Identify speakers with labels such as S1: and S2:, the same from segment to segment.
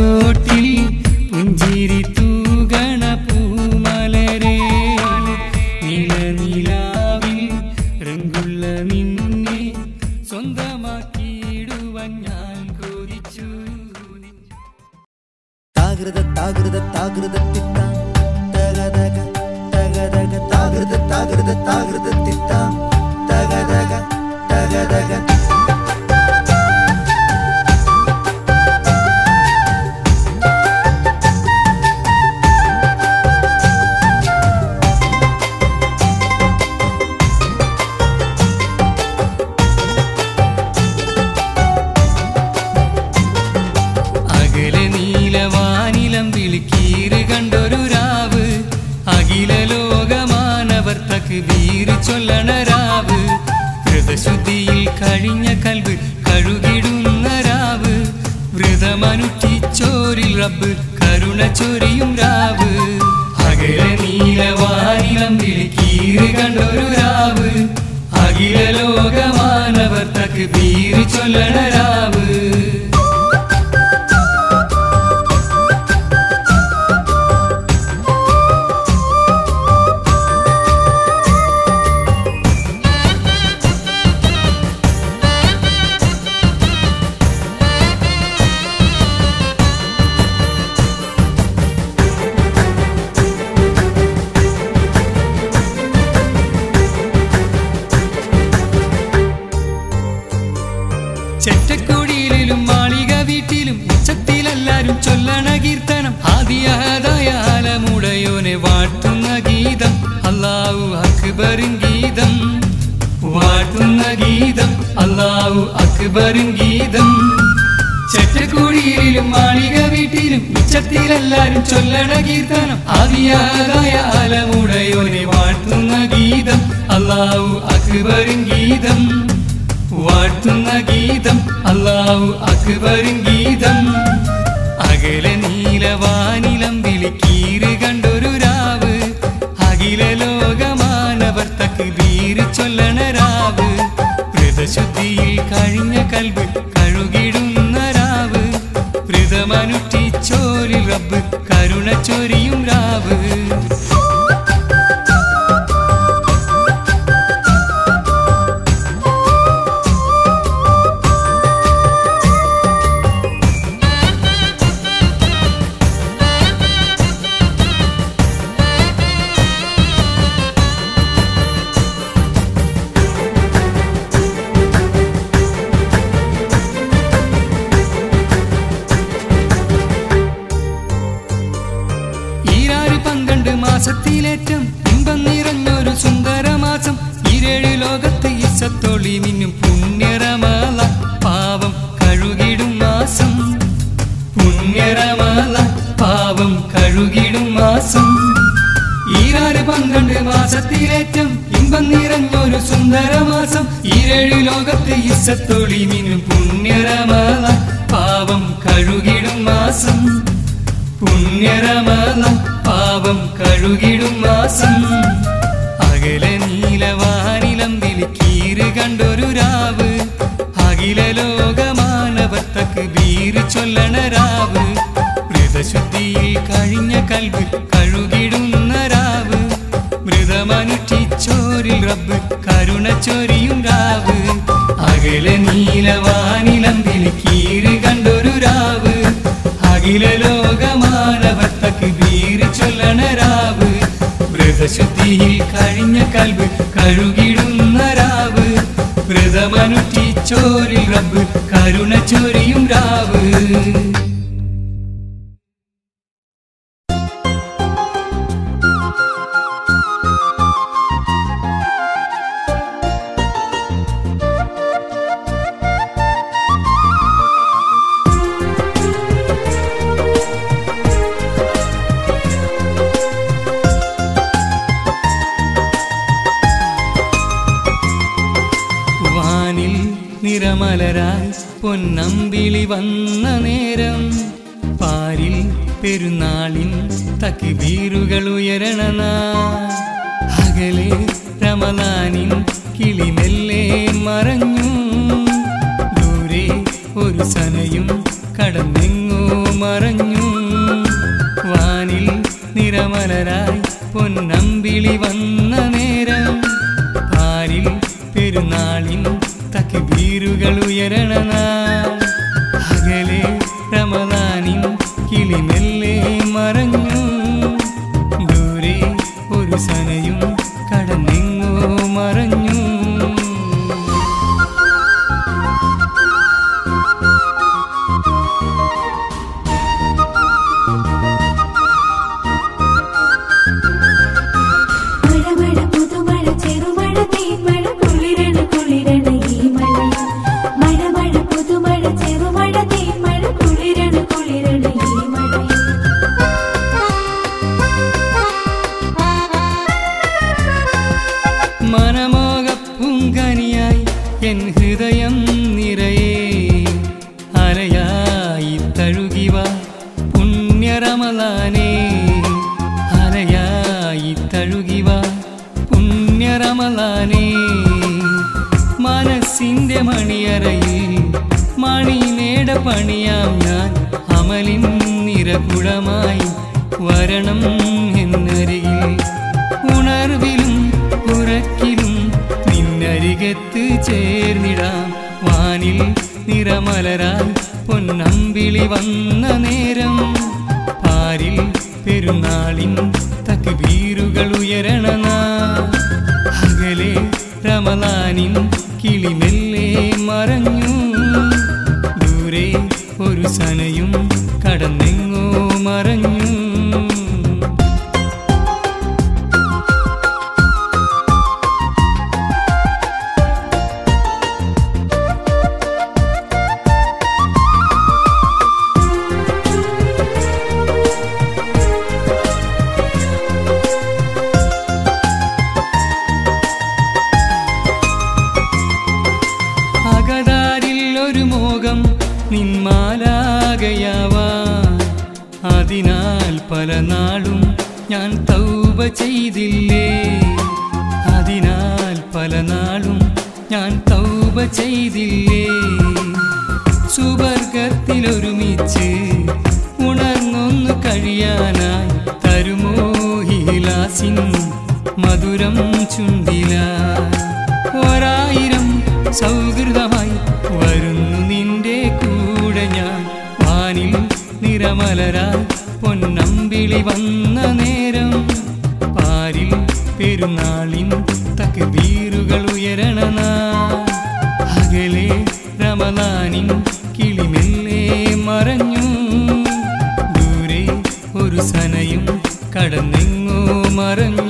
S1: ചോട്ടിൽ പുഞ്ചിരി തൂകണ പൂമലരെ നിലനിലാവിൽ രംഗുള്ള നിന്നെ സ്വന്തമാക്കിയിടുവാൻ ഞാൻ കൊതിച്ചു.
S2: താകൃത താകൃത താകൃത തിത്താം തകതക തകതക താകൃത താകൃത താകൃത തിത്താം തകതക തകതക.
S1: അകലെ നീലവാനിലം വിളിക്കീറ് കണ്ടൊരു രാവ്, അഖില ലോകമാനവർ തക്ബീർ ചൊല്ലണ രാവ്, വ്രതശുദ്ധിയിൽ കഴിഞ്ഞ കൽബ് കഴുകിടുന്ന രാവ്, വ്രതമനുഷ്ഠിച്ചോരിൽ റബ്ബ് കരുണ ചൊരിയും രാവ്. അകലെ നീലവാനിലം വിളിക്കീറ് കണ്ടൊരു രാവ്, അഖില ലോകമാനവർ തക്ബീർ ചൊല്ലണ രാവ്. ചെറ്റക്കുടിയിലും മാളിക വീട്ടിലും ഉച്ചത്തിലെല്ലാരും ചൊല്ലണ കീർത്തനം, ആദിയായ ആലമുടയോനെ വാഴ്ത്തുന്ന ഗീതം, അല്ലാഹു അക്ബറിൻ ഗീതം, വാഴ്ത്തുന്ന ഗീതം, അല്ലാഹു അക്ബറിൻ ഗീതം. ചെറ്റക്കുടിയിലും മാളിക വീട്ടിലും ഉച്ചത്തിലെല്ലാരും ചൊല്ലണ കീർത്തനം, ആദിയായ ആലമുടയോനെ വാഴ്ത്തുന്ന ഗീതം, അല്ലാഹു അക്ബറിൻ ഗീതം, വാഴ്ത്തുന്ന ഗീതം, അല്ലാഹു അക്ബറിൻ ഗീതം. അകലെ നീലവാനിലം വിളിക്കീറ് കണ്ടൊരു രാവ്, അഖില ലോകമാനവർ തക്ബീർ ചൊല്ലണ രാവ്, വ്രതശുദ്ധിയിൽ കഴിഞ്ഞ കൽബ് കഴുകിടുന്ന രാവ്, വ്രതമനുഷ്ഠിച്ചോരിൽ റബ്ബ് കരുണ ചൊരിയും രാവ്. മാസത്തിലേറ്റം ഇമ്പം നിറഞ്ഞൊരു സുന്ദരമാസം, ഇരേഴ് ലോകത്ത് ഇസ്സത്തൊളി മിന്നും പുണ്യറമാല, പാവം കഴുകിടും മാസം, പുണ്യറമാല പാവം കഴുകിടും മാസം. 12 മാസത്തിലേറ്റം ഇമ്പം നിറഞ്ഞൊരു സുന്ദരമാസം, ഇരേഴ് ലോകത്ത് ഇസ്സത്തൊളി മിന്നും പുണ്യറമാല, പാവം കഴുകിടും മാസം, പുണ്യറമാല പാവം കഴുകിടും മാസം. അകലെ നീലവാനിലം വിളിക്കീറ് കണ്ടൊരു രാവ്, അഖില ലോകമാനവർ തക്ബീർ ചൊല്ലണ രാവ്, വ്രതശുദ്ധിയിൽ കഴിഞ്ഞ കൽബ് കഴുകിടുന്ന രാവ്, വ്രതമനുഷ്ഠിച്ചോരിൽ റബ്ബ് കരുണ ചൊരിയും രാവ്. അകലെ നീലവാനിലം വിളിക്കീറ് കണ്ടൊരു രാവ്, അഖില ലോകമാനവർ തക്ബീർ ചൊല്ലണ രാവ്, വ്രതശുദ്ധിയിൽ കഴിഞ്ഞ കൽബ് കഴുകിടുന്ന രാവ്, വ്രതമനുഷ്ഠിച്ചോരിൽ റബ്ബ് കരുണ ചൊരിയും രാവ്. നിറമലരായി പൊന്നമ്പിളി വന്ന നേരം, പാരിൽ പെരുന്നാളിൻ തക്ബീറുകൾ ഉയരണ, അകലെ റമളാനിൻ കിളിമെല്ലെ മറഞ്ഞു, ദൂരെ ഒരു സനയും കടന്നെങ്ങോ മറഞ്ഞു. പൊന്നമ്പിളി വന്ന നേരം പാരിൽ പെരുന്നാളിൻ തക്ബീറുകൾ ഉയരണ നാൾ അകലെ റമളാനിൻ കിളിമെല്ലെ മറഞ്ഞു ദൂരെ ഒരു സനയും കടന്നെങ്ങോ മറഞ്ഞു മനമോകപ്പൂങ്കനിയായി എൻ ഹൃദയം നിറയെ അലയായി തഴുകിവ പുണ്യ റമളാനേ അലയായി തഴുകിവ പുണ്യ റമളാനേ മനസ്സിന്റെ മണിയറയിൽ മണിമേട പണിയാം ഞാൻ അമലിൻ നിറകുടമായി വരണം എന്നരികിൽ ഉണർവിലും ഉറക്കിലും നിന്നരികത്ത് ചേർന്നിടാം വാനിൽ നിറമലരായി പൊന്നമ്പിളി വന്ന നേരം പാരിൽ പെരുന്നാളിൻ തക്ബീറുകൾ ഉയരണ നാൾ അകലെ റമളാനിൻ കിളിമെല്ലെ മറഞ്ഞു ദൂരെ ഒരു സനയും കടന്നെങ്ങോ മറഞ്ഞു നിന്മാലാകയാവാൻ അതിനാൽ പല നാളും ഞാൻ തൗബ ചെയ്തില്ലേ അതിനാൽ പല നാളും ഞാൻ തൗബ ചെയ്തില്ലേ സുവർഗത്തിലൊരുമിച്ച് ഉണർന്നൊന്നു കഴിയാനായി തരുമോ ഹിലാസിൻ മധുരം ചുണ്ടിലായി ഒരായിരം സൗഹൃദമായി വരുന്നു നിന്റെ കൂടെ ഞാൻ വാനിൽ നിറമലരായി പൊന്നമ്പിളി വന്ന നേരം പാരിൽ പെരുന്നാളിൻ തക്ബീറുകൾ ഉയരണ നാൾ അകലെ റമളാനിൻ കിളിമെല്ലെ മറഞ്ഞു ദൂരെ ഒരു സനയും കടന്നെങ്ങോ മറഞ്ഞു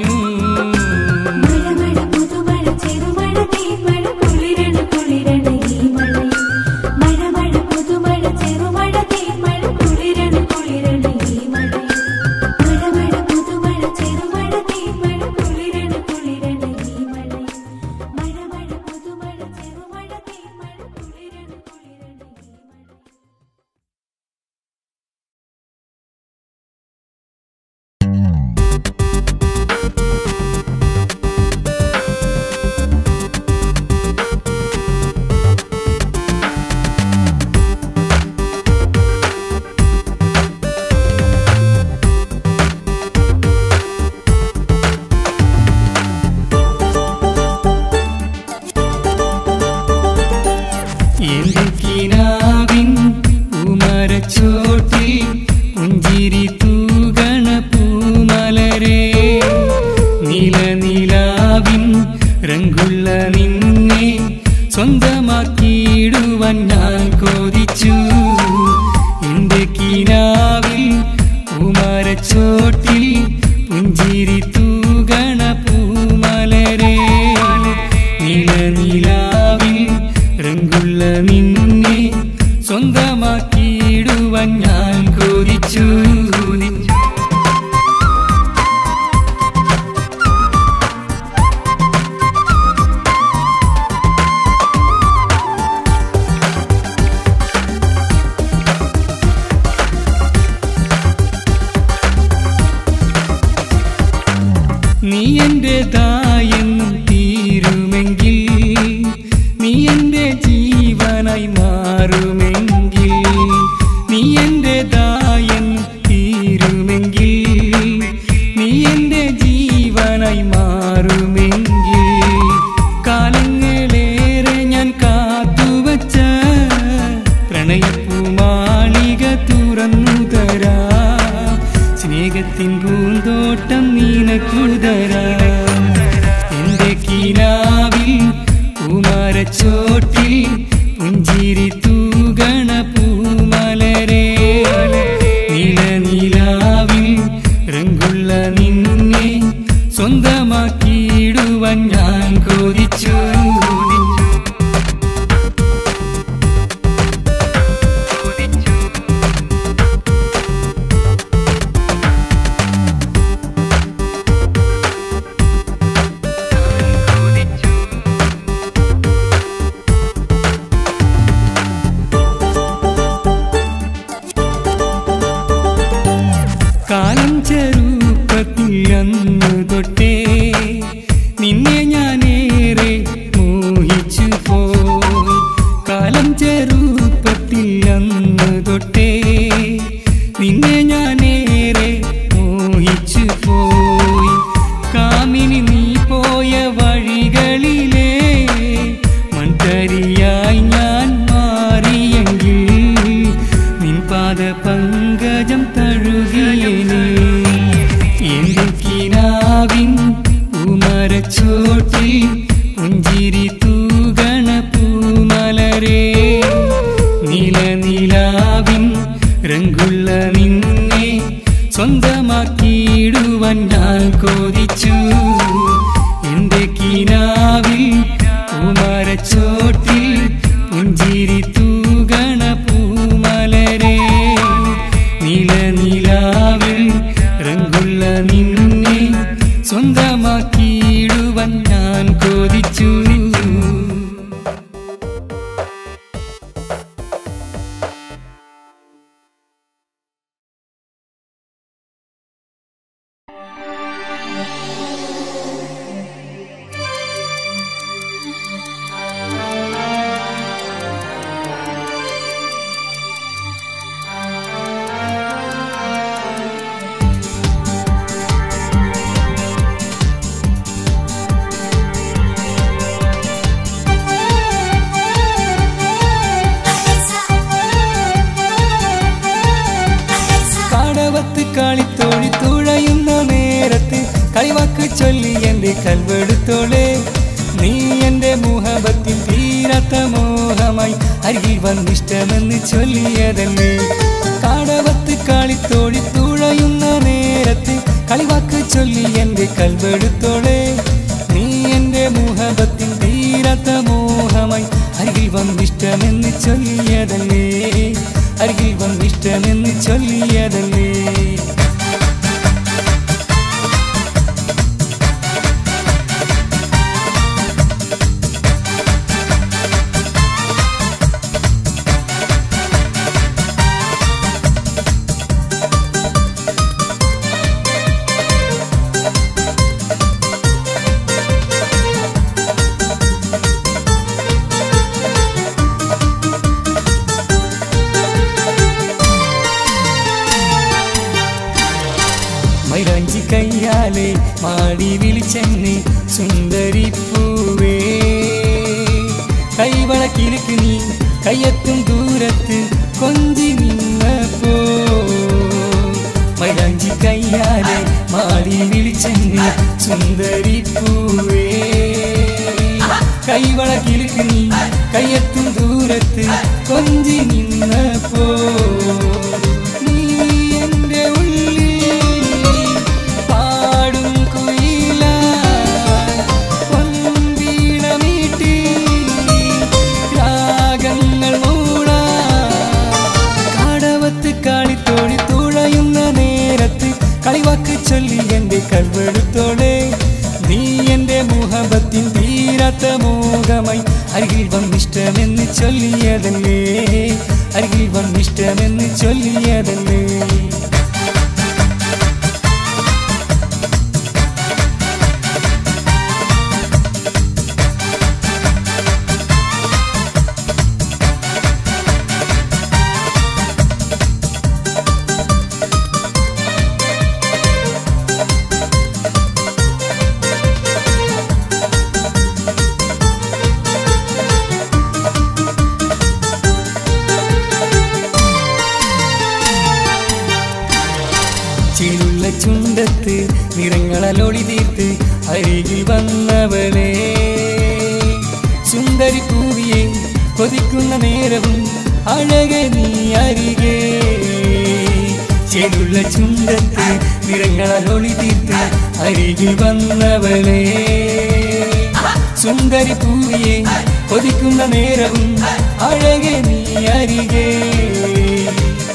S1: സ്വന്തമാക്കിയിടുവാൻ ഞാൻ കൊതിച്ചു എന്റെ കിനാവിൽ പൂമരച്ചോട്ടിൽ പുഞ്ചിരി തൂകണ പൂമലരെ നിലനിലാവിൽ രംഗുള്ള നിന്നെ സ്വന്തമാക്കിയിടുവാൻ ഞാൻ കൊതിച്ചു നീ എന്റേതായെന്നും തീരുമെങ്കിൽ നീ എന്റെ ജീവനായി മാറുമെങ്കിൽ നീ എന്റേതായെന്നും സ്നേഹത്തിൻ പൂന്തോട്ടം നിനക്കുതരാം. എന്റെ കിനാവിൽ പൂമരച്ചോട്ടിൽ പുഞ്ചിരി തൂകണ പൂമലരേ, നിലനിലാവിൽ രംഗുള്ള നിന്നെ സ്വന്തമാക്കിയിടുവാൻ ഞാൻ കൊതിച്ചു. കാലം ചെറുപ്പത്തിൽ അന്നു തൊട്ടേ നിന്നെ ഞാനേറെ മോഹിച്ചു പോയി. കാലം ചെറുപ്പത്തിൽ അന്നു തൊട്ടേ നിന്നെ ഞാനേറെ മോഹിച്ചു പോയി. കാമിനി നീ പോയ വഴികളിലെ മൺതരിയായി ഞാൻ മാറിയെങ്കിൽ നിൻ പാദ പങ്കജം തഴുകിയേനെ. എന്റെ കിനാവിൻ പൂമരച്ചോട്ടിൽ പുഞ്ചിരി തൂകണ പൂമലരേ, നിലനിലാവിൻ രംഗുള്ള നിന്നെ സ്വന്തമാക്കിയിടുവാൻ ഞാൻ കൊതിച്ചു. എന്റെ കിനാവിൽ പൂമരച്ചോട്ടിൽ പുഞ്ചിരി തൂകണ പൂമലരേ, നിലനിലാവിൽ രംഗുള്ള നിന്നെ സ്വന്തമാക്കിയിടുവാൻ ഞാൻ കൊതിച്ചു. കളിത്തോഴി തുഴയുന്ന നേരത്ത് കളിവാക്ക് ചൊല്ലി എന്റെ കൽവെടുത്തോളെ, നീ എന്റെ മുഹബത്തിൽ തീരാത്ത മോഹമായി അരികിൽ വന്നിഷ്ടമെന്ന് ചൊല്ലിയതല്ലേ. കാടവത്ത് കളിത്തോഴി തുഴയുന്ന നേരത്ത് കളിവാക്ക് ചൊല്ലി എന്റെ കൽവെടുത്തോളെ, നീ എന്റെ മുഹബത്തിൽ തീരാത്ത മോഹമായി അരികിൽ വന്നിഷ്ടമെന്ന് ചൊല്ലിയതല്ലേ, അരികിൽ വന്നിഷ്ടമെന്ന് ചൊല്ലിയതല്ലേ. മൈലാഞ്ചി കയ്യാലെ മാടി വിളിച്ചെന്നെ സുന്ദരി പൂവേ, കൈവളക്കിലേക്ക് നീ കയ്യെത്തും ദൂരത്ത് കൊഞ്ചി നിന്നപ്പോ. മൈലാഞ്ചി കയ്യാലെ മാടി വിളിച്ചെന്നെ സുന്ദരി പൂവേ, കൈവളക്കിലേക്ക് നീ കയ്യെത്തും ദൂരത്ത് കൊഞ്ചി നിന്നപ്പോ. നീ എന്റെ ഉള്ളിൽ കളിവാക്ക് ചൊല്ലി എന്റെ കൽവെടുത്തോളെ, നീ എന്റെ മുഹബത്തിൻ തീരാത്ത മോഹമായി അരികിൽ വന്നിഷ്ടമെന്ന് ചൊല്ലിയതല്ലേ, അരികിൽ വന്നിഷ്ടമെന്ന് ചൊല്ലിയതല്ലേ. ചുണ്ടത്ത് നിറങ്ങളൊളി തീർത്ത് അരികിൽ വന്നവളെ സുന്ദരി പൂവിയെ കൊതിക്കുന്ന നേരവും അഴകെ നീ അരികെ ചേലുള്ള ചുണ്ടത്ത് നിറങ്ങളൊളി തീർത്ത് അരികിൽ വന്നവളെ സുന്ദരി പൂവിയെ കൊതിക്കുന്ന നേരവും അഴകെ നീ അരികെ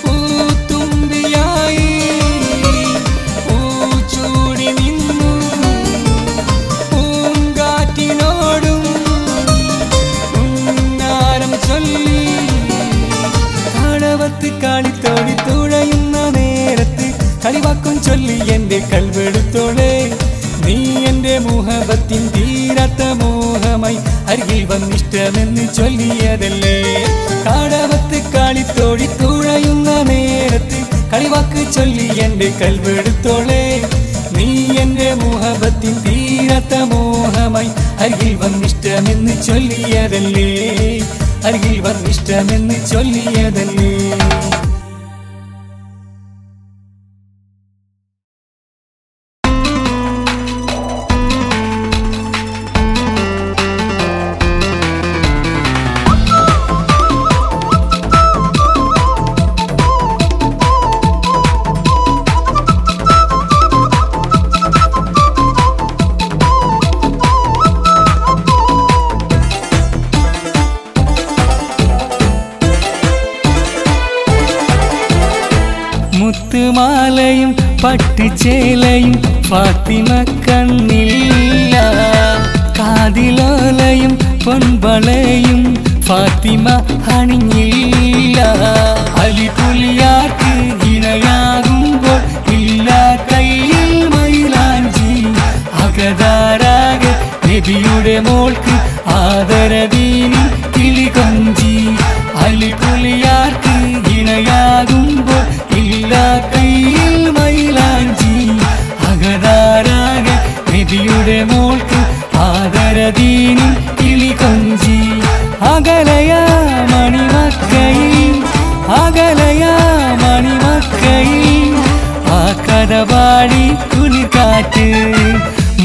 S1: പൂത്തുമ്പിയായി പൂച്ചൂടി നിന്നു പൂങ്കാറ്റിനോടും ഉന്നാരം ചൊല്ലി കടവത്ത് കാളിത്തോടി തുഴയുന്ന നേരത്ത് കളിവാക്കും ചൊല്ലി എന്റെ കൽവെടുത്തോളെ നീ എന്റെ മുഹബത്തിൻ തീരാത്ത മോഹമായി അരികിൽ വന്നിഷ്ടമെന്ന് ചൊല്ലിയതല്ലേ കാടവത്ത് കാളിത്തോടി തുഴയുന്ന നേരത്ത് കളിവാക്ക് ചൊല്ലി എന്റെ കൽവെടുത്തോളെ നീ എന്റെ മുഹബത്തിൻ തീരാത്ത മോഹമായി അരികിൽ വന്നിഷ്ടമെന്ന് ചൊല്ലിയതല്ലേ അരികിൽ വന്നിഷ്ടമെന്ന് ചൊല്ലിയതല്ലേ മുത്തുമാലയും പട്ടുചേലയും ഫാത്തിമ കണ്ണില്ല കാതിലോലയും പൊൻവളയും ഫാത്തിമ അണിഞ്ഞില്ല അലിപുലിയാർക്ക് ഇണയാകുമ്പോൾ ഇല്ല കയ്യിൽ മൈലാഞ്ചി അകതാരാകെ നബിയുടെ മോൾക്ക് ആദരവീനി കിളികൊഞ്ചി അലിപുലിയാർക്ക് ഇണയാകുമ്പോൾ ഇല്ല കയ്യിൽ മൈലാഞ്ചി അകതാരാകെ നബിയുടെ മോൾക്ക് ആദരദീനി കിളികൊഞ്ചി അകലയാ മണിമക്കയിൽ അകലയാ മണിമക്കയിൽ ആ കഥപാടി കുളിക്കാറ്റ്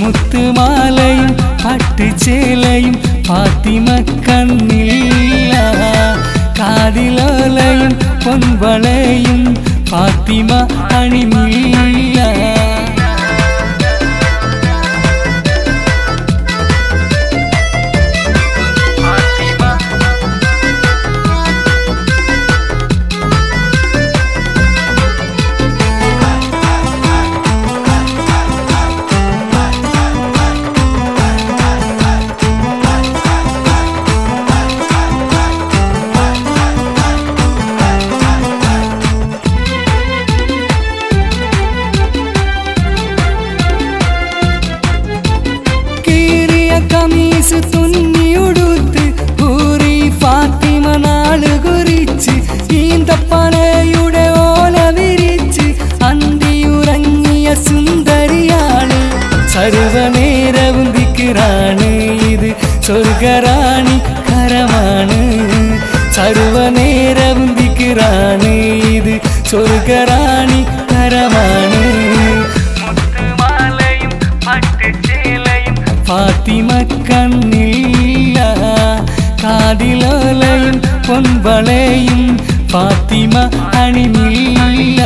S1: മുത്തുമാലയും പട്ടുചേലയും ഫാത്തിമ കണ്ണില്ല കാതിലോലയും പൊൻവളയും ഫാത്തിമ അണിഞ്ഞില്ല കമീസ് തുന്നിയുടുത്ത് ഊറി ഫാത്തിമ നാള് കുറിച്ച് ഈന്തപ്പനയുടെ ഓല വിരിച്ച് അന്തിയുറങ്ങിയ സുന്ദരിയാണ് സർവനേരവും ദിക്റാണ് ഇത് സ്വർഗറാണി കരമാണ് സർവനേരവും ദിക്റാണ് ഇത് സ്വർഗറാണി കരമാണ് ഫാത്തിമ കണ്ണില്ല കാതിലോലയും പൊൻവളയും ഫാത്തിമ അണിഞ്ഞില്ല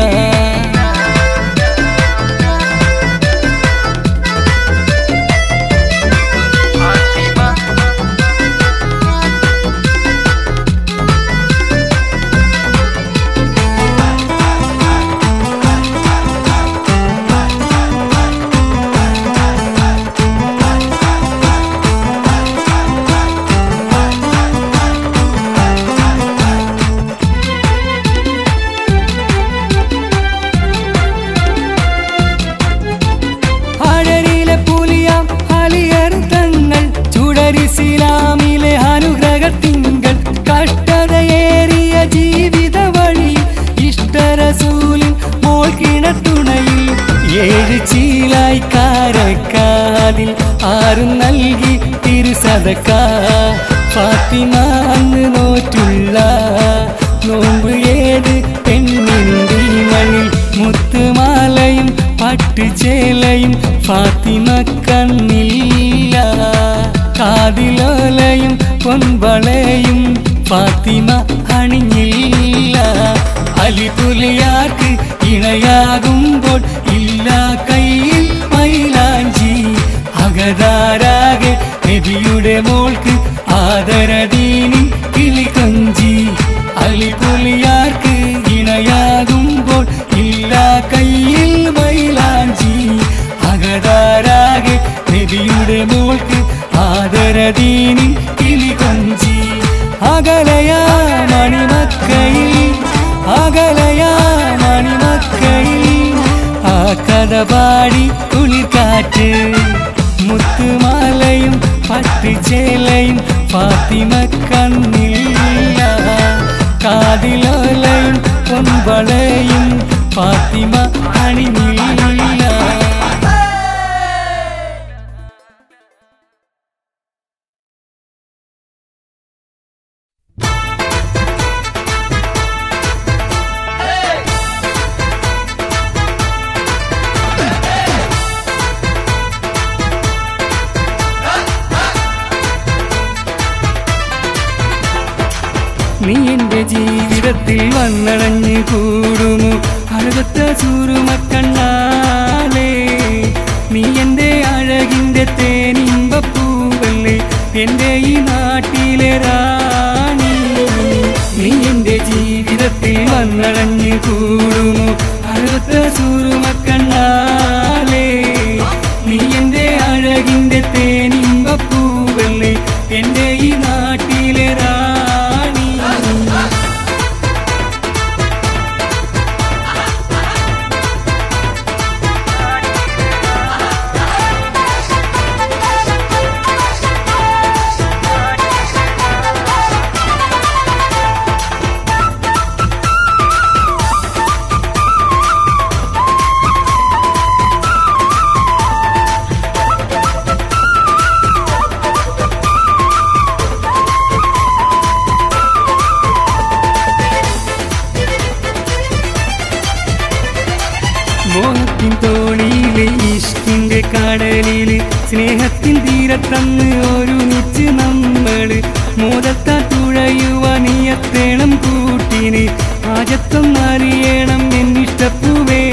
S1: ഇസ്ലാമിലെ അനുഗ്രഹത്തിങ്കൾ കഷ്ടതയേറിയ ജീവിത വഴി ഇഷ്ടറസൂലിൻ മോൾ കിണത്തുണയിൽ 7 ചീലായി കാരക്കാതിൽ ആരും നൽകി തിരുസദക്ക ഫാത്തിമ അന്ന് നോറ്റുള്ള നോമ്പ് 7 പെണ്ണിൻ്റെ മണിൽ മുത്തുമാലയും പട്ടുചേലയും ഫാത്തിമ കണ്ണില്ല, കാതിലോലയും പൊൻവളയും ഫാത്തിമ അണിഞ്ഞില്ല. അലിപുലിയാർക്ക് ഇണയാകുമ്പോൾ ഇല്ല കയ്യിൽ മൈലാഞ്ചി, അകതാരാകെ നബിയുടെ മോൾക്ക് ആദരദീനിൻ കിളികൊഞ്ചി. അലിപുലിയാർക്ക് ഇണയാകുമ്പോൾ ഇല്ല കയ്യിൽ മൈലാഞ്ചി, അകതാരാകെ നബിയുടെ മോൾക്ക് ആദരദീനിൻ കിളികൊഞ്ചി. അകലയാ മണിമക്കയിൽ, അകലയാ മണിമക്കയിൽ, ആ കഥ പാടി കുളിർക്കാറ്റ്. മുത്തുമാലയും പട്ടുചേലയും ഫാത്തിമ കണ്ണില്ല, കാതിലോലയും പൊൻവളയും ഫാത്തിമ അണിഞ്ഞില്ല. നീ എന്റെ ജീവിതത്തിൽ വന്നടഞ്ഞു കൂടുമോ അഴകത്ത സൂറുമക്കണ്ണാലേ. നീ എന്റെ അഴകിന്റെ തേനിമ്പപ്പൂവല്ലേ, എന്റെ ഈ നാട്ടിലെ റാണി. നീ എന്റെ ജീവിതത്തിൽ വന്നടഞ്ഞു കൂടുമോ അഴകത്ത സൂറുമക്കണ്ണാലേ. നീ എന്റെ അഴകിന്റെ തേനിമ്പപ്പൂവല്ലേ, എന്റെ ഈ നാട്ടിലെ റാണി. മോഹത്തിൻ തോണിയിലെ ഇഷ്കിന്റെ കടലില് സ്നേഹത്തിൻ തീരത്തന്ന് ഒരുമിച്ച് നമ്മള് മോദത്താ തുഴയുവാനിയത്തേണം കൂട്ടിന് ആജത്വം അറിയണം എന്നിഷ്ടപ്പൂവേ.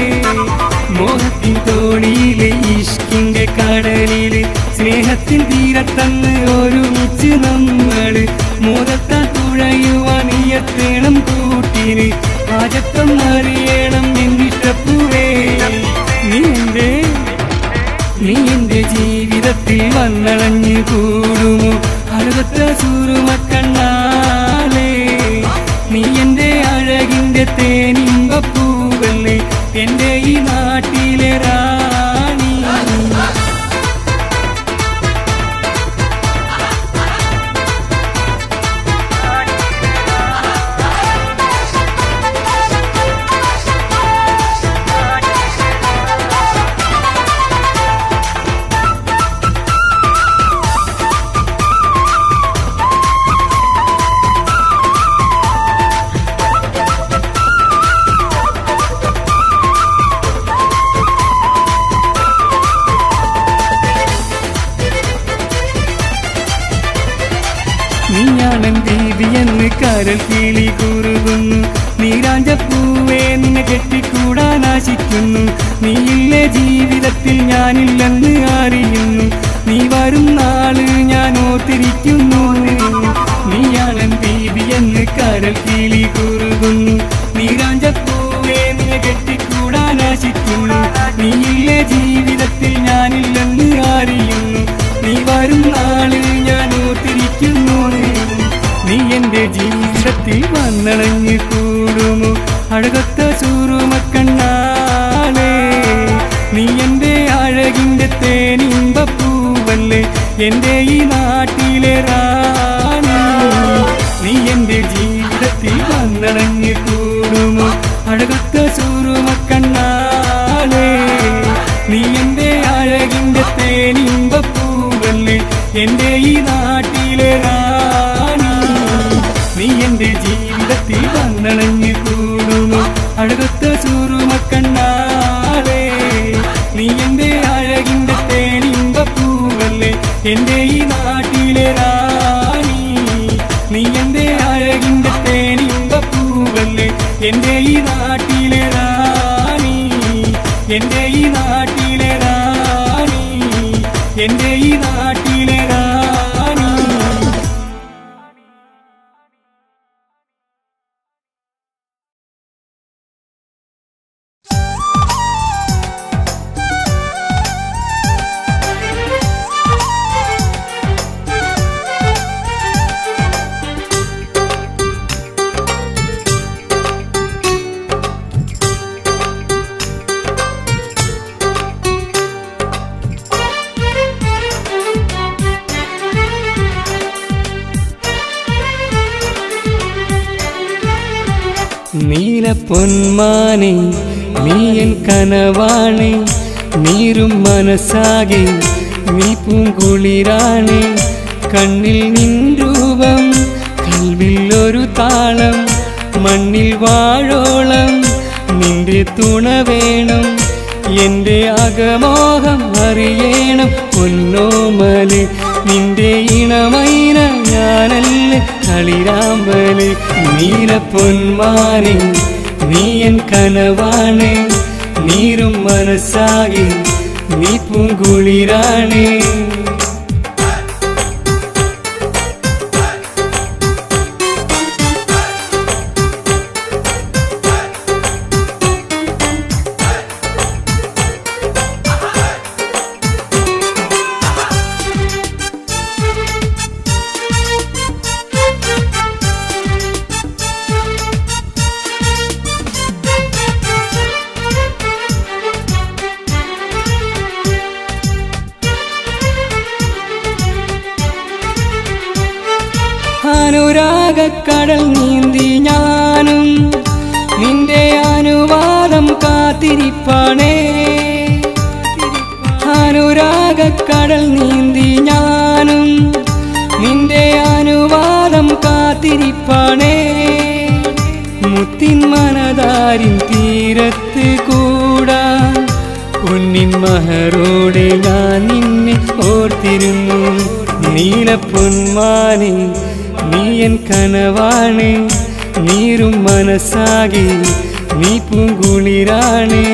S1: മോഹത്തിൻ തോണിയിലെ ഇഷ്കിന്റെ കടലില് സ്നേഹത്തിൻ തീരത്തന്ന് ഒരുമിച്ച് നമ്മള് മോദത്താ തുഴയുവാനിയത്തേണം കൂട്ടിന് ആജത്വം അറിയണം എന്നിഷ്ടപ്പൂവേ. നീ എന്റെ ജീവിതത്തിൽ വന്നടഞ്ഞു കൂടുമോ അഴകത്ത സൂറുമക്കണ്ണാലേ. നീ എന്റെ അഴകിന്റെ തേനിമ്പപ്പൂവല്ലേ, എന്റെ ഈ നാട്ടിലെ റാണി. നീയാണൻ ദീപിയെന്ന് കരൽ കിളി കുറുകുന്നു, നീരാഞ്ചപ്പൂവേ നിന്നെ കെട്ടിക്കൂടാൻ ആശിക്കുന്നു. നീയില്ലേ ജീവിതത്തിൽ ഞാനില്ലെന്ന് അറിയുന്നു, നീ വരും നാള് ഞാൻ ഓർത്തിരിക്കുന്നു. നീയാണൻ ദീപിയെന്ന് കരൽ കിളി കുറുകുന്നു, നീരാഞ്ചപ്പൂവേ നിന്നെ കെട്ടിക്കൂടാൻ ആശിക്കുന്നു. നീയില്ലേ ജീവിതത്തിൽ ഞാനില്ലെന്ന് അറിയുന്നു, നീ വരും നാള് ഞാൻ ഓർത്തിരിക്കുന്നു. നീ എന്റെ ജീവിതത്തിൽ വന്നടഞ്ഞു കൂടുമോ അഴകത്ത സൂറുമക്കണ്ണാലേ. നീ എന്റെ അഴകിന്റെ തേനിമ്പപ്പൂവല്ലേ, എന്റെ ഈ നാട്ടിലെ റാണി. നീ എന്റെ ജീവിതത്തിൽ വന്നടഞ്ഞു കൂടുമോ അഴകത്ത സൂറുമക്കണ്ണാലേ. നീ എന്റെ അഴകിന്റെ തേനിമ്പപ്പൂവല്ലേ, എന്റെ ഈ നാട്ടിലെ റാണി. നീ എന്റെ ജീവിതത്തിൽ വന്നണഞ്ഞു കൂടുമോ അഴകത്ത സൂറുമക്കണ്ണാലേ. എന്റെ ഈ നാട്ടിലെ റാണി. നീ എന്റെ അഴകിന്റെ തേനിമ്പ പൂവല്ലേ എന്റെ ഈ നാട്ടിലെ റാണി. എന്റെ ഈ നാട്ടിലെ റാണി. എന്റെ ഈ നാട്ടിലെ റാണി. നീലപ്പൊന്മാനെ നീ എൻ കനവാണേ നീരും മനസ്സാകെ നീ പൂങ്കുളിരാണേ കണ്ണിൽ നിൻ രൂപം കൽവിൽ ഒരു താളം മണ്ണിൽ വാഴോളം നിന്റെ തുണ വേണം എന്റെ അകമോഹം അറിയണം പൊന്നോമല് നിന്റെ ഇണമൈന ഞാനല്ലേ കളിരാമ്പല് നീലപ്പൊന്മാനെ നീ എൻ കനവാണേ നീരും മനസ്സാകെ നീ പൂങ്കുളിരാണേ അനുരാഗക്കടൽ നീന്തി ഞാനും നിന്റെ അനുവാദം കാത്തിരിപ്പാണേ അനുരാഗക്കടൽ നീന്തി ഞാനും നിന്റെ അനുവാദം കാത്തിരിപ്പാണേ മുത്തിൻ മനതാരിൻ തീരത്ത് കൂടാൻ പൊന്നിൻ മഹറോടെ ഞാൻ നിന്നെ ഓർത്തിരുന്നു നീലപ്പൊന്മാനെ നീ എൻ കനവാണേ നീരും മനസ്സാകെ നീ പൂങ്കുളിരാണേ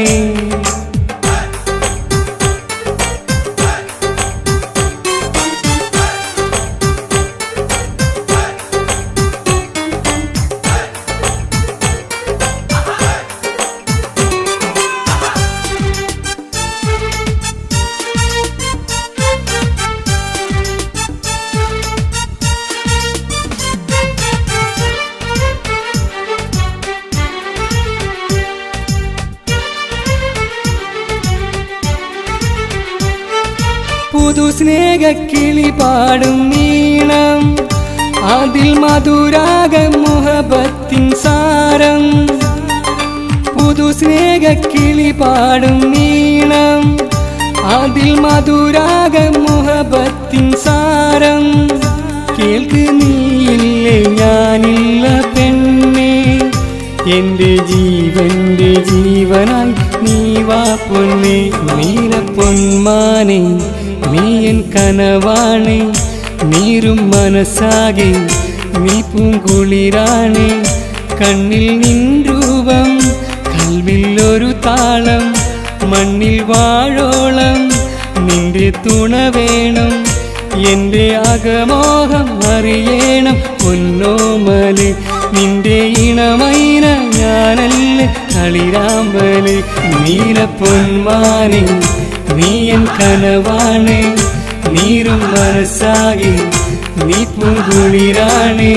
S1: പുതു സ്നേഹക്കിളി പാടും നീളം അതിൽ മധുരാഗ മുഹബത്തിൻ സാരം പുതു സ്നേഹക്കിളി പാടും നീളം അതിൽ മധുരാഗ മുഹബത്തിൻ സാരം കേൾക്ക് നീയില്ലേ ഞാനില്ല പെണ്ണേ എന്റെ ജീവന്റെ ജീവനായി നീ വാ പൊന്നേ നീലപ്പൊന്മാനെ നീ എൻ കനവാണേ നീരും മനസ്സാകെ നീ പൂങ്കുളിരാണേ കണ്ണിൽ നിൻ രൂപം കൽവിൽ ഒരു താളം മണ്ണിൽ വാഴോളം നിന്റെ തുണ വേണം എന്റെ അകമോഹം അറിയണം പൊന്നോമല് നിന്റെ ഇണമൈന ഞാനല്ലേ കളിരാമ്പല് നീലപ്പൊന്മാനെ നീ എൻ കനവാണേ നീരും മനസ്സാകെ നീ പൂങ്കുളിരാണേ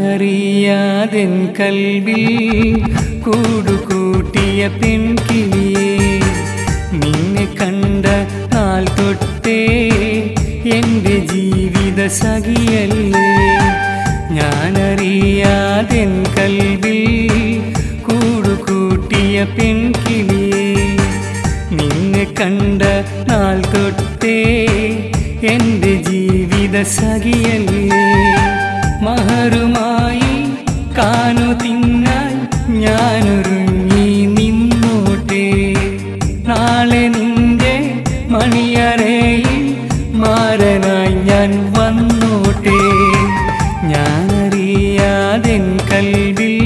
S1: ഞാനറിയാതെൻ കൽവിൽ കൂടുകൂട്ടിയ പെൺകിളിയേ നിന്നെ കണ്ട നാൾ തൊട്ടേ എൻ്റെ ജീവിത സഖിയല്ലേ ഞാനറിയാതെൻ കൽവിൽ കൂടുകൂട്ടിയ പെൺകിളിയേ നിന്നെ കണ്ട നാൾ തൊട്ടേ എൻ്റെ ജീവിത സഖിയല്ലേ മഹറുമായി കാനു തിന്നാൻ ഞാനൊരുങ്ങി നിന്നോട്ടെ നാളെ നിന്റെ മണിയറയിൽ മാരനായി ഞാൻ വന്നോട്ടെ ഞാനറിയാതെൻ കൽവിൽ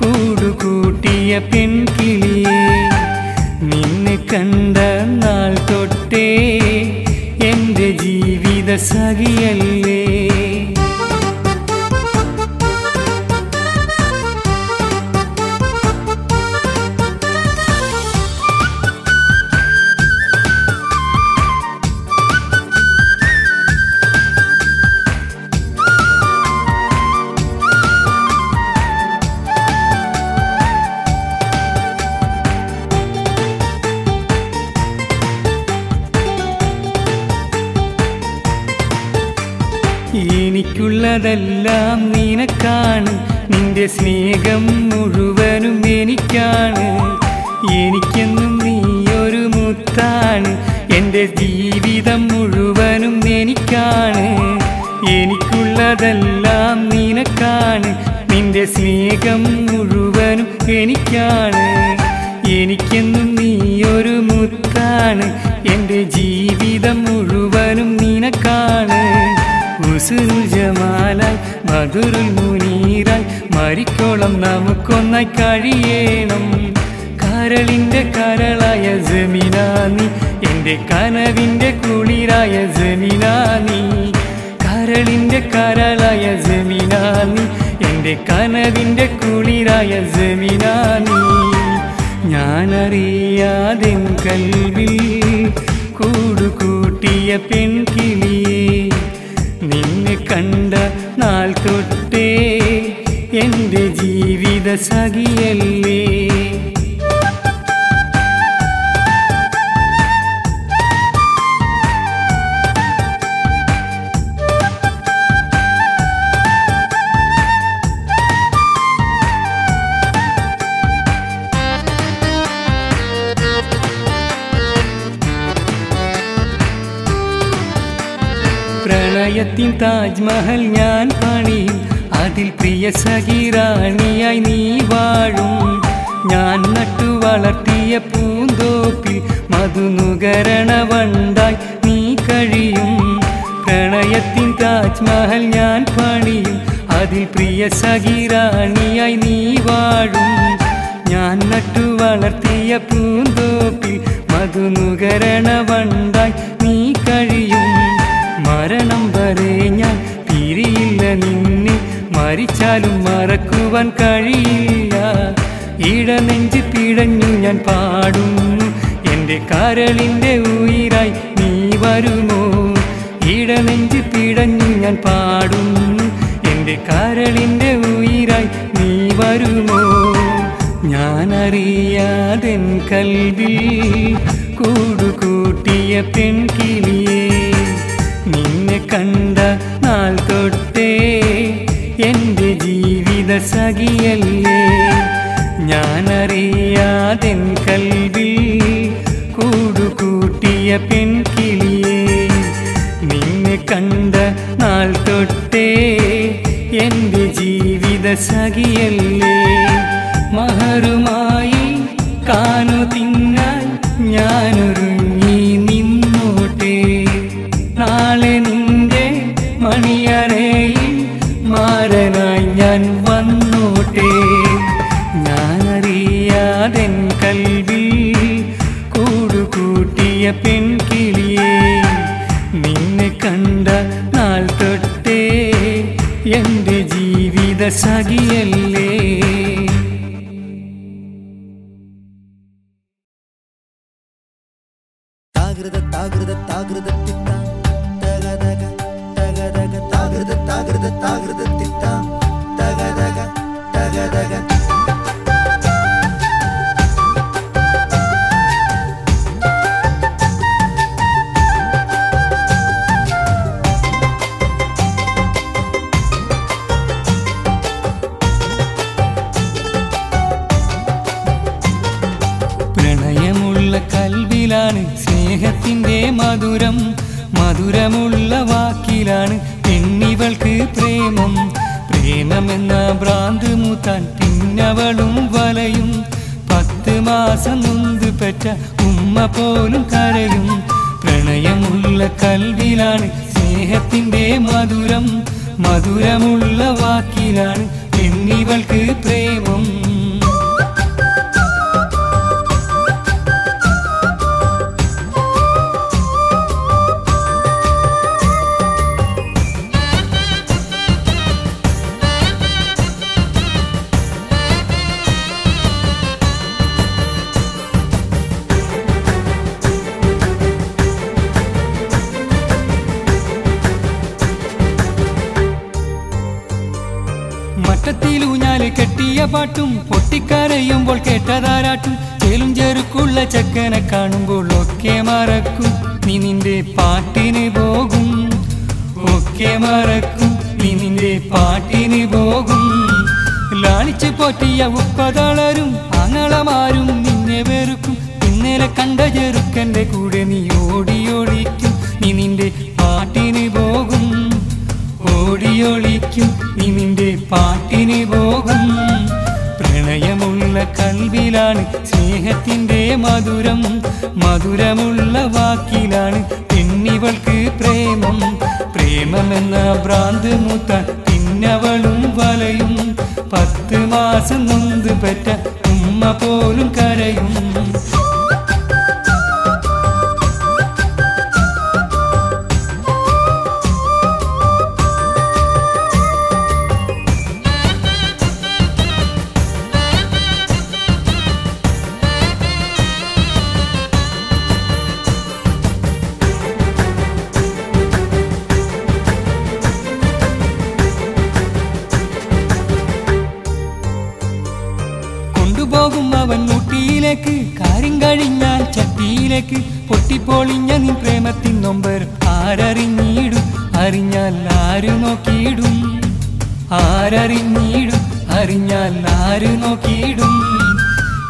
S1: കൂടുകൂട്ടിയ പെൺകിളിയേ നിന്നെ കണ്ട നാൾ തൊട്ടേ എൻ്റെ ജീവിത സഖിയല്ലേ എനിക്കുള്ളതെല്ലാം നിനക്കാണ് നിന്റെ സ്നേഹം മുഴുവനും എനിക്കാണ് എനിക്കെന്നും നീയൊരു മുത്താണ് എൻ്റെ ജീവിതം മുഴുവനും എനിക്കാണ് എനിക്കുള്ളതെല്ലാം നിനക്കാണ് നിന്റെ സ്നേഹം മുഴുവനും എനിക്കാണ് എനിക്കെന്നും നീയൊരു മുത്താണ് എൻ്റെ ജീവിതം മുഴുവനും നിനക്കാണ് ഹുസ്നുൽ ജമാലായി മധുരുൽ മുനീറായി മരിക്കോളം നമുക്കൊന്നായി കഴിയണം കരളിൻ്റെ കരളായ ജമീനാ നീ എൻ്റെ കനവിൻ്റെ കുളിരായ ജമീനാ നീ കരളിൻ്റെ കരളായ ജമീനാ നീ എൻ്റെ കനവിൻ്റെ കുളിരായ ജമീനാ നീ ഞാനറിയാതെൻ കൽവിൽ കൂടുകൂട്ടിയ പെൺകിളിയേ നിന്നെ കണ്ട നാൾ തൊട്ടേ എൻ്റെ ജീവിത സഖിയല്ലേ പ്രണയത്തിൻ താജ്മഹൽ ഞാൻ പണിയും അതിൽ പ്രിയ സഖിറാണിയായി നീ വാഴും ഞാൻ നട്ടു വളർത്തിയ പൂന്തോപ്പിൽ മധുനുകരണ വണ്ടായി നീ കഴിയും പ്രണയത്തിൻ താജ്മഹൽ ഞാൻ പണിയും അതിൽ പ്രിയ സഖിറാണിയായി നീ വാഴും ഞാൻ നട്ടു വളർത്തിയ പൂന്തോപ്പിൽ മധുനുകരണ വണ്ടായി നീ കഴിയും മരണം വരെ ഞാൻ പിരിയില്ല നിന്നെ മരിച്ചാലും മറക്കുവാൻ കഴിയില്ല ഇടനെഞ്ച് പിടഞ്ഞു ഞാൻ പാടുന്നു എൻ്റെ കരളിൻ്റെ ഉയിരായി നീ വരുമോ ഇടനെഞ്ച് പിടഞ്ഞു ഞാൻ പാടുന്നു എൻ്റെ കരളിൻ്റെ ഉയിരായി നീ വരുമോ ഞാനറിയാതെൻ കൽവിൽ കൂടുകൂട്ടിയ പെൺകിളിയേ നിന്നെ കണ്ട നാൾ തൊട്ടേ എൻ്റെ ജീവിത സഖിയല്ലേ ഞാനറിയാതെൻ കൽവിൽ കൂടുകൂട്ടിയ പെൺകിളിയേ നിന്നെ കണ്ട നാൾ തൊട്ടേ എൻ്റെ ജീവിത സഖിയല്ലേ മഹറുമായി കാനു തിന്നാൻ ഞാനൊരുങ്ങി നിന്നോട്ടെ നാളെ നിന്റെ മണിയറയിൽ മാരനായി ഞാൻ വന്നോട്ടെ ഞാനറിയാതെൻ കൽവിൽ കൂടുകൂട്ടിയ പെൺകിളിയേ നിന്നെ കണ്ട നാൾ തൊട്ടേ എൻ്റെ ജീവിത സഖിയല്ലേ
S2: താകൃത താകൃത താകൃത തിത്താം തഗതഗ തഗതഗ താകൃത താകൃത താകൃത തിത്താം തഗതഗ തഗതഗ
S1: മധുരം മധുരമുള്ള വാക്കിലാണ് പെണ്ണിവൾക്ക് പ്രേമം പ്രേമമെന്ന ഭ്രാന്ത് മൂത്താൻ പിന്നവളും വലയും 10 മാസം നൊന്ത് പെറ്റ ഉമ്മ പോലും കരയും പ്രണയമുള്ള കൽവിലാണ് സ്നേഹത്തിന്റെ മധുരം മധുരമുള്ള വാക്കിലാണ് പെണ്ണിവൾക്ക് പ്രേമം മട്ടത്തിലൂഞ്ഞാല് കെട്ടിയ പാട്ടും പൊട്ടിക്കരയുമ്പോൾ കേട്ടതാരാട്ടും ചേലും ചെറുക്കുള്ള ചക്കനെ കാണുമ്പോൾ ഒക്കെ മറക്കും നീ നിന്റെ പാട്ടിന് പോകും ഒക്കെ മറക്കും നീ നിന്റെ പാട്ടിന് പോകും ലാളിച്ച് പോറ്റിയ ഉപ്പതളരും ആങ്ങളമാരും നിന്നെ വെറുക്കും ഇന്നലെ കണ്ട ചെറുക്കന്റെ കൂടെ നീ ഓടിയൊളിക്കും നീ നിന്റെ പാട്ടിന് പോകും ഓടിയൊളിക്കും നീ നിന്റെ പാട്ടിന് പോകും പ്രണയമുള്ള കൽവിലാണ് സ്നേഹത്തിന്റെ മധുരം മധുരമുള്ള വാക്കിലാണ് പെണ്ണിവൾക്ക് പ്രേമം പ്രേമമെന്ന ഭ്രാന്ത് മൂത്ത പിന്നവളും വലയും 10 മാസം നൊന്ത് പെറ്റ ഉമ്മ പോലും കരയും പോകും അവൻ ഊട്ടിയിലേക്ക് കാര്യം കഴിഞ്ഞാൽ ചട്ടിയിലേക്ക് പൊട്ടിപ്പൊളിഞ്ഞ നീ പ്രേമത്തിൻ നൊമ്പർ ആരറിഞ്ഞിടും അറിഞ്ഞാൽ ആര് നോക്കിയിടും ആരറിഞ്ഞിടും അറിഞ്ഞാൽ ആര് നോക്കിയിടും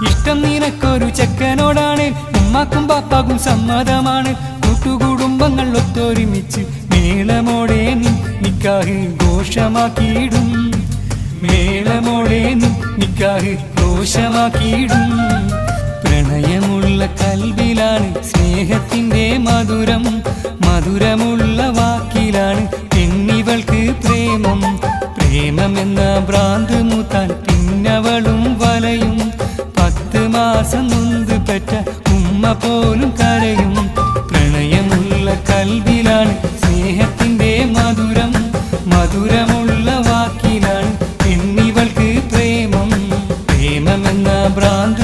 S1: ഇഷ്ടം നിനക്കൊരു ചെക്കനോടാണ് ഉമ്മാക്കും പാപ്പാക്കും സമ്മതമാണ് കൂട്ടുകുടുംബങ്ങൾ ഒത്തൊരുമിച്ച് മേളമോടെ നീ നിക്കാഹ് ഘോഷമാക്കിയിടും മേളമോടെ നീ നിക്കാഹ് ഘോഷമാക്കിയിടും പ്രണയമുള്ള കൽവിലാണ് സ്നേഹത്തിന്റെ മധുരം മധുരമുള്ള വാക്കിലാണ് പെണ്ണിവൾക്ക് പ്രേമം പ്രേമമെന്ന ഭ്രാന്ത് മൂത്താൻ പിന്നവളും വലയും 10 മാസം നൊന്ത് പെറ്റ ഉമ്മ പോലും കരയും പ്രണയമുള്ള കൽവിലാണ് സ്നേഹത്തിന്റെ മധുരം മധുരമുള്ള വാക്കിലാണ് പെണ്ണിവൾക്ക് പ്രേമം പ്രേമമെന്ന ഭ്രാന്ത്